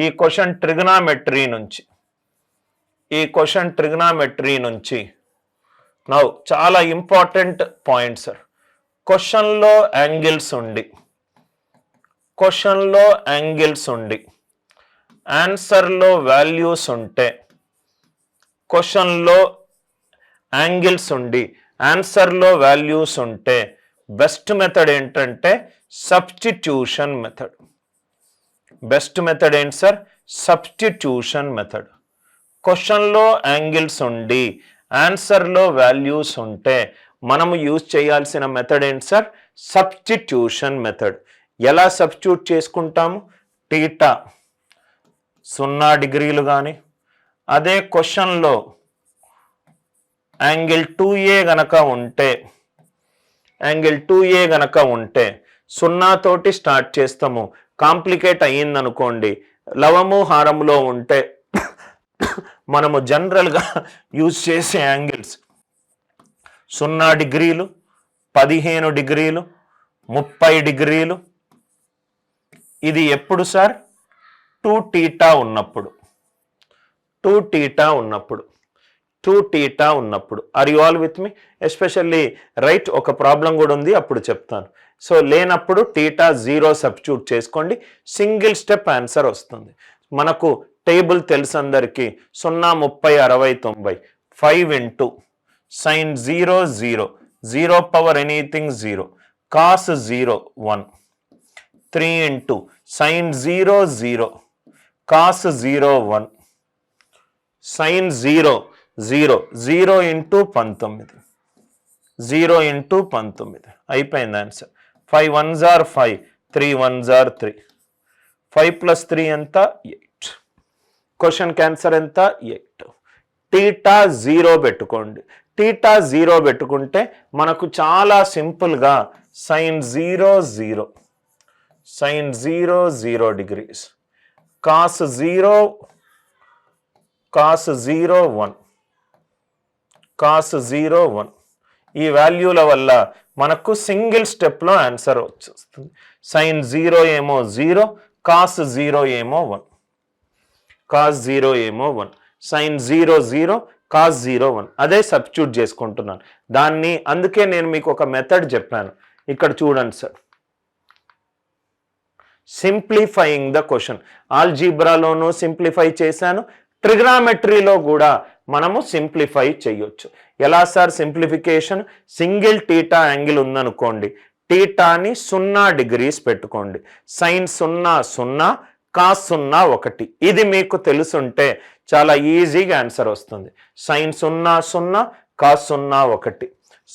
ఈ question trigonometry నుంచి now చాలా ఇంపార్టెంట్ పాయింట్ సార్. క్వశ్చన్లో యాంగిల్స్ ఉండి ఆన్సర్లో వాల్యూస్ ఉంటే, క్వశ్చన్లో యాంగిల్స్ ఉండి ఆన్సర్లో వాల్యూస్ ఉంటే బెస్ట్ మెథడ్ ఏంటంటే సబ్స్టిట్యూషన్ మెథడ్. బెస్ట్ మెథడ్ ఏంటి సార్? Substitution method. క్వశ్చన్లో యాంగిల్స్ ఉండి ఆన్సర్లో వాల్యూస్ ఉంటే మనము యూజ్ చేయాల్సిన మెథడ్ ఏంటి సార్? Substitution method. ఎలా సబ్స్టిట్యూట్ చేసుకుంటాము? టీటా 0 డిగ్రీలు కానీ, అదే క్వశ్చన్లో యాంగిల్ 2A గనక ఉంటే 0 తోటి స్టార్ట్ చేస్తాము. కాంప్లికేట్ అయ్యిందనుకోండి, లవము హారములో ఉంటే మనము జనరల్గా యూజ్ చేసే యాంగిల్స్ 0 డిగ్రీలు, 15 డిగ్రీలు, 30 డిగ్రీలు. ఇది ఎప్పుడు సార్? 2 θ ఉన్నప్పుడు. Are you all with me? Especially right, ఒక ప్రాబ్లం కూడా ఉంది, అప్పుడు చెప్తాను. సో లేనప్పుడు θ 0 సబ్స్టిట్యూట్ చేసుకోండి, సింగిల్ స్టెప్ ఆన్సర్ వస్తుంది. మనకు టేబుల్ తెలుసు అందరికీ. 0, 30, 60, 90. 5 into sin 0 0, 0 power anything 0, cos 0 1. 3 into sin 0 0, cos 0 1, sin 0 0, 0 into 19, 0 into 19. అయిపోయింది answer. 5 1s are 5, 3 1s are 3. 5 + 3 ఎంత? 8. క్వశ్చన్ క్యాన్సర్ ఎంత? 8. θ 0 పెట్టుకోండి. θ 0 పెట్టుకుంటే మనకు చాలా సింపుల్గా sin 0 0, sin 0 0 degrees, cos 0 1, cos 0 1. ఈ వాల్యూల వల్ల మనకు సింగిల్ స్టెప్లో ఆన్సర్ వచ్చేస్తుంది. sin 0 ఏమో 0, cos 0 ఏమో 1, cos 0 ఏమో 1, sin 0 0, cos 0 1. అదే సబ్స్టిట్యూట్ చేసుకుంటున్నాను దాన్ని. అందుకే నేను మీకు ఒక మెథడ్ చెప్పాను. ఇక్కడ చూడండి సార్, సింప్లిఫైయింగ్ ద క్వశ్చన్. ఆల్జీబ్రాలోనూ సింప్లిఫై చేశాను, ట్రిగ్నామెట్రీలో కూడా మనము సింప్లిఫై చేయొచ్చు. ఎలా sir simplification? Single theta angle ఉందనుకోండి, టీటాని 0 డిగ్రీస్ పెట్టుకోండి. Sine 0 0, cos 0 1. ఇది మీకు తెలుసుంటే చాలా ఈజీగా ఆన్సర్ వస్తుంది. Sine 0 0, cos 0 1,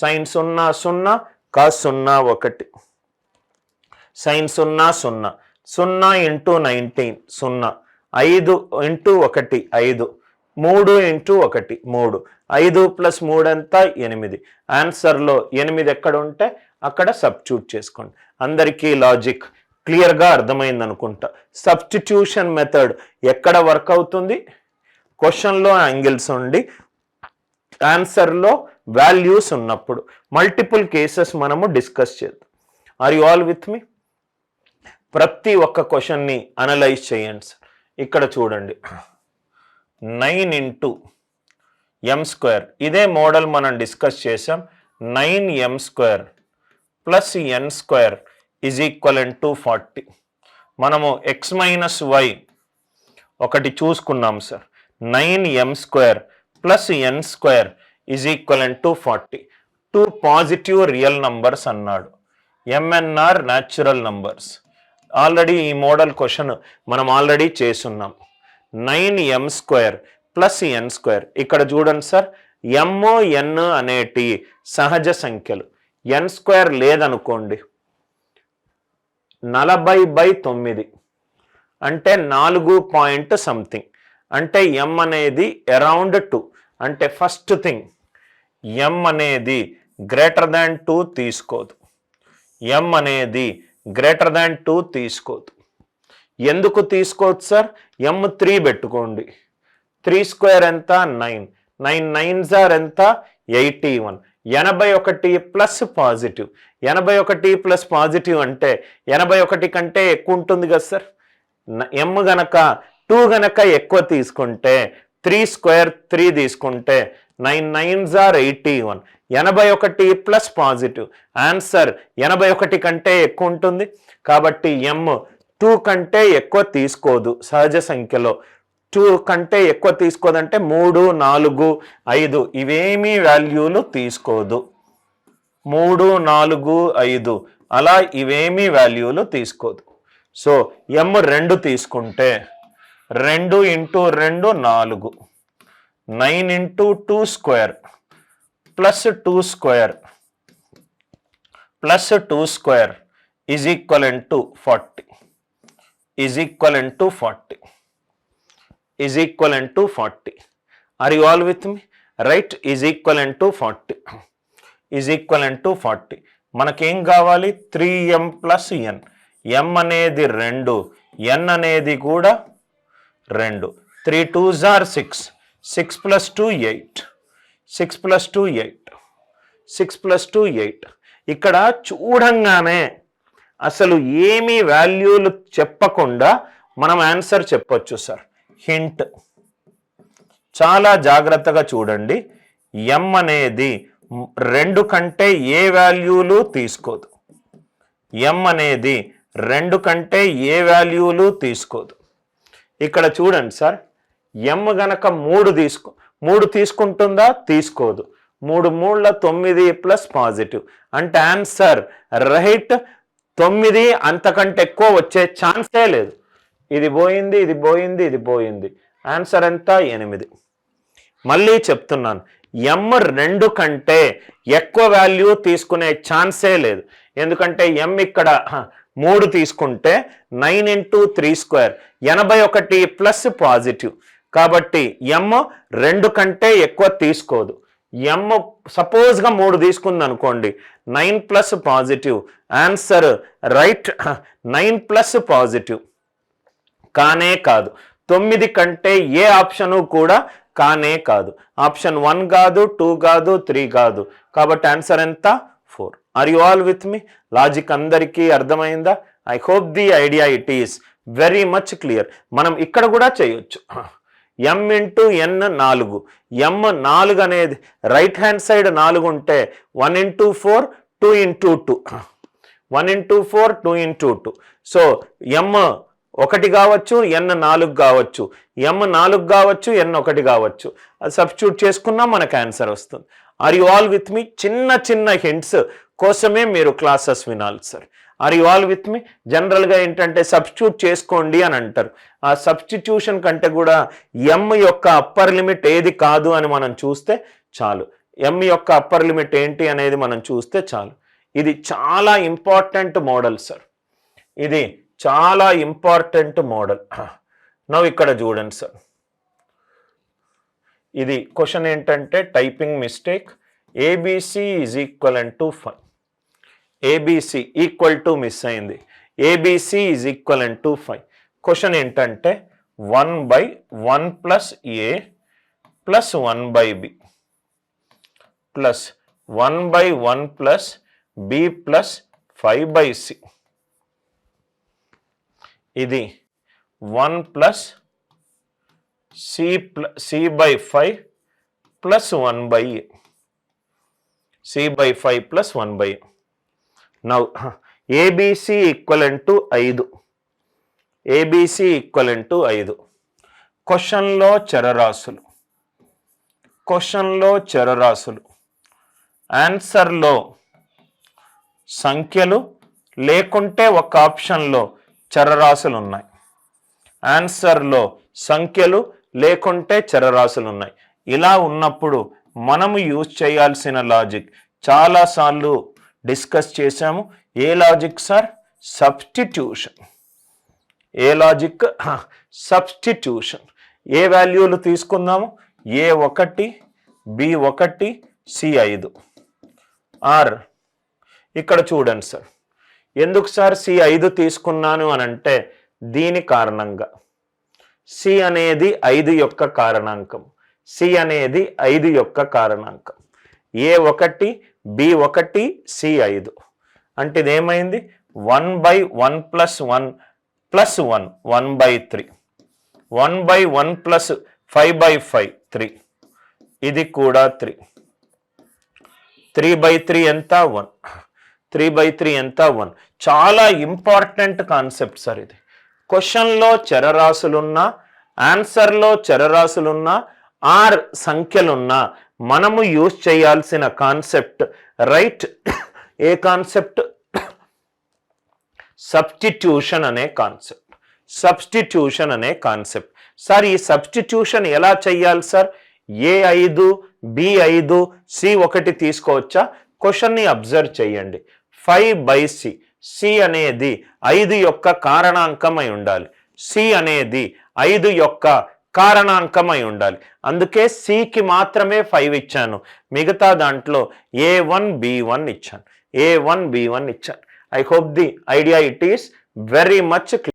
sine 0 0, cos 0 1, sine 0 0, 0 into 19 0, 5 into 1 5, 3 into 1 3, 5 + 3 ఎంత? 8. ఆన్సర్లో 8 ఎక్కడ ఉంటే అక్కడ సబ్స్టిట్యూట్ చేసుకోండి. అందరికీ లాజిక్ క్లియర్గా అర్థమైంది అనుకుంటా. సబ్స్టిట్యూషన్ మెథడ్ ఎక్కడ వర్క్ అవుతుంది? క్వశ్చన్లో యాంగిల్స్ ఉండి ఆన్సర్లో వాల్యూస్ ఉన్నప్పుడు. మల్టిపుల్ కేసెస్ మనము డిస్కస్ చేద్దాం. ఆర్ యు ఆల్ విత్ మీ? ప్రతి ఒక్క క్వశ్చన్ని అనలైజ్ చేయండి సార్. ఇక్కడ చూడండి, 9 ఇంటూ m². ఇదే మోడల్ మనం డిస్కస్ చేసాం. 9m² plus n² is equal to 40. మనము x - y ఒకటి చూసుకున్నాం sir. 9m² plus n² is equal to 40. 2 positive real numbers అన్నాడు. MNR natural numbers. ఆల్రెడీ ఈ మోడల్ క్వశ్చన్ మనం ఆల్రెడీ చేసున్నాం. 9m² plus n². ఇక్కడ చూడండి సార్, m n అనేటి సహజ సంఖ్యలు. n² లేదనుకోండి, 40/9 అంటే 4 పాయింట్ సంథింగ్. అంటే m అనేది అరౌండ్ 2. అంటే ఫస్ట్ థింగ్, m అనేది గ్రేటర్ దాన్ 2 తీసుకోదు. m అనేది గ్రేటర్ దాన్ 2 తీసుకోదు. ఎందుకు తీసుకోవచ్చు సార్? m3 పెట్టుకోండి. 3² ఎంత? 9. 9 9s are ఎంత? 81. 81 ప్లస్ పాజిటివ్. 81 ప్లస్ పాజిటివ్ అంటే 81 కంటే ఎక్కువ ఉంటుంది కదా సార్. ఎమ్ గనక 2 గనక ఎక్కువ తీసుకుంటే 3 స్క్వేర్ 3 తీసుకుంటే 9 9s are 81. 81 plus positive answer 81 కంటే ఎక్కువ ఉంటుంది. కాబట్టి ఎమ్ 2 కంటే ఎక్కువ తీసుకోదు. సహజ సంఖ్యలో 2 కంటే ఎక్కువ తీసుకోదంటే 3 4 5 ఇవేమీ వాల్యూలు తీసుకోదు. 3 4 5 అలా ఇవేమీ వాల్యూలు తీసుకోదు. సో ఎమ్ 2 తీసుకుంటే 2 into 2 4 9 into 2 square plus 2 square plus 2 square is equivalent to 40 is equivalent to 40 is equivalent to 40. Are you all with me? Right, is equivalent to 40 is equivalent to 40. మనకేం కావాలి? 3m ప్లస్ ఎన్. ఎం అనేది 2, ఎన్ అనేది కూడా 2. 3 2s are 6. 6 plus 2 8. 6 plus 2 8. 6 plus 2 8. ఇక్కడ చూడంగానే అసలు ఏమీ వాల్యూలు చెప్పకుండా మనం ఆన్సర్ చెప్పొచ్చు సార్. హింట్, చాలా జాగ్రత్తగా చూడండి. ఎం అనేది 2 కంటే ఏ వాల్యూలు తీసుకోదు. ఎం అనేది 2 కంటే ఏ వాల్యూలు తీసుకోదు. ఇక్కడ చూడండి సార్, ఎమ్ గనక 3 తీసుకుంటుందా? తీసుకోదు. 3 3 9 ప్లస్ పాజిటివ్ అంటే ఆన్సర్ రైట్. 9 అంతకంటే ఎక్కువ వచ్చే ఛాన్సే లేదు. ఇది పోయింది, ఇది పోయింది, ఇది పోయింది. ఆన్సర్ ఎంత? 8. మళ్ళీ చెప్తున్నాను, ఎమ్ 2 కంటే ఎక్కువ వాల్యూ తీసుకునే ఛాన్సే లేదు. ఎందుకంటే ఎమ్ ఇక్కడ 3 తీసుకుంటే 9 ఇంటూ 3 స్క్వేర్ 81 ప్లస్ పాజిటివ్. కాబట్టి ఎమ్ 2 కంటే ఎక్కువ తీసుకోదు. ఎమ్ సపోజ్గా 3 తీసుకుంది అనుకోండి, 9 plus positive answer right. 9 plus positive కానే కాదు. 9 కంటే ఏ ఆప్షను కూడా కానే కాదు. ఆప్షన్ 1 కాదు, 2 కాదు, 3 కాదు. కాబట్టి ఆన్సర్ ఎంత? 4. Are you all with me? Logic అందరికీ అర్థమైందా? I hope the idea it is very much clear. మనం ఇక్కడ కూడా చేయొచ్చు. ఎం ఇంటూ ఎన్ 4. ఎం 4 అనేది రైట్ హ్యాండ్ సైడ్ 4 ఉంటే 1 into 4 2 into 2. 1 into 4 2 into 2. So M 1 కావచ్చు, ఎన్ 4 కావచ్చు, ఎం 4 కావచ్చు, ఎన్ 1 కావచ్చు. అది సబ్స్టిట్యూట్ చేసుకున్నా మనకు ఆన్సర్ వస్తుంది. Are you all with me? చిన్న చిన్న హింట్స్ కోసమే మీరు క్లాసెస్ వినాలి sir. Are you all with me? జనరల్గా ఏంటంటే సబ్స్టిట్యూట్ చేసుకోండి అని అంటారు. ఆ సబ్స్టిట్యూషన్ కంటే కూడా ఎం యొక్క అప్పర్ లిమిట్ ఏది కాదు అని మనం చూస్తే చాలు. ఎం యొక్క అప్పర్ లిమిట్ ఏంటి అనేది మనం చూస్తే చాలు. ఇది చాలా ఇంపార్టెంట్ మోడల్ సార్. ఇది చాలా ఇంపార్టెంట్ మోడల్. నవ్వు ఇక్కడ చూడండి సార్, ఇది క్వశ్చన్ ఏంటంటే typing mistake. ABC is equivalent to 5. ABC equal to miss అయింది. ABC is equivalent to 5. Question ఏంటంటే 1/1 ప్లస్ ఏ ప్లస్ 1/బి ప్లస్ 1/1 ప్లస్ బి ప్లస్ 5/సి. ఇది 1 plus c/5 plus 1/a. c/5 plus 1/a. Now ABC equivalent to 5. ABC equivalent to 5. క్వశ్చన్లో చరరాశులు, క్వశ్చన్లో చరరాశులు, ఆన్సర్లో సంఖ్యలు లేకుంటే ఒక ఆప్షన్లో చరరాశులు ఉన్నాయి. ఆన్సర్లో సంఖ్యలు లేకుంటే చరరాశులు ఉన్నాయి. ఇలా ఉన్నప్పుడు మనము యూజ్ చేయాల్సిన లాజిక్ చాలాసార్లు డిస్కస్ చేశాము. ఏ లాజిక్ సార్? సబ్స్టిట్యూషన్. ఏ లాజిక్? సబ్స్టిట్యూషన్. ఏ వాల్యూలు తీసుకుందాము? A1 B1 C5. ఆర్ ఇక్కడ చూడండి సార్, ఎందుకు సార్ C5 తీసుకున్నాను అని అంటే దీని కారణంగా. సి అనేది 5 యొక్క కారణాంకం. సి అనేది 5 యొక్క కారణాంకం. A1 B1 C5 అంటే ఇదేమైంది? 1/1 ప్లస్ 1 ప్లస్ 1 1/3, 1/1 ప్లస్ 5/5 3, ఇది కూడా 3, 3/3 ఎంత 1, 3/3 ఎంత 1. చాలా ఇంపార్టెంట్ కాన్సెప్ట్ సార్ ఇది. క్వశ్చన్లో చరరాశులున్నా, ఆన్సర్లో చరరాశులున్నా, ఆర్ సంఖ్యలున్నా మనము యూజ్ చేయాల్సిన కాన్సెప్ట్ రైట్ ఏ కాన్సెప్ట్? సబ్స్టిట్యూషన్ అనే కాన్సెప్ట్. సబ్స్టిట్యూషన్ అనే కాన్సెప్ట్. సార్ ఈ సబ్స్టిట్యూషన్ ఎలా చెయ్యాలి సార్? A5 B5 C1 తీసుకోవచ్చా? క్వశ్చన్ని అబ్జర్వ్ చేయండి. 5/C, C అనేది 5 యొక్క కారణాంకమై ఉండాలి. C అనేది 5 యొక్క కారణాంకమై ఉండాలి. అందుకే Cకి మాత్రమే 5 ఇచ్చాను, మిగతా దాంట్లో A1 B1 ఇచ్చాను, A1 B1 ఇచ్చాను. I hope the idea it is very much clear.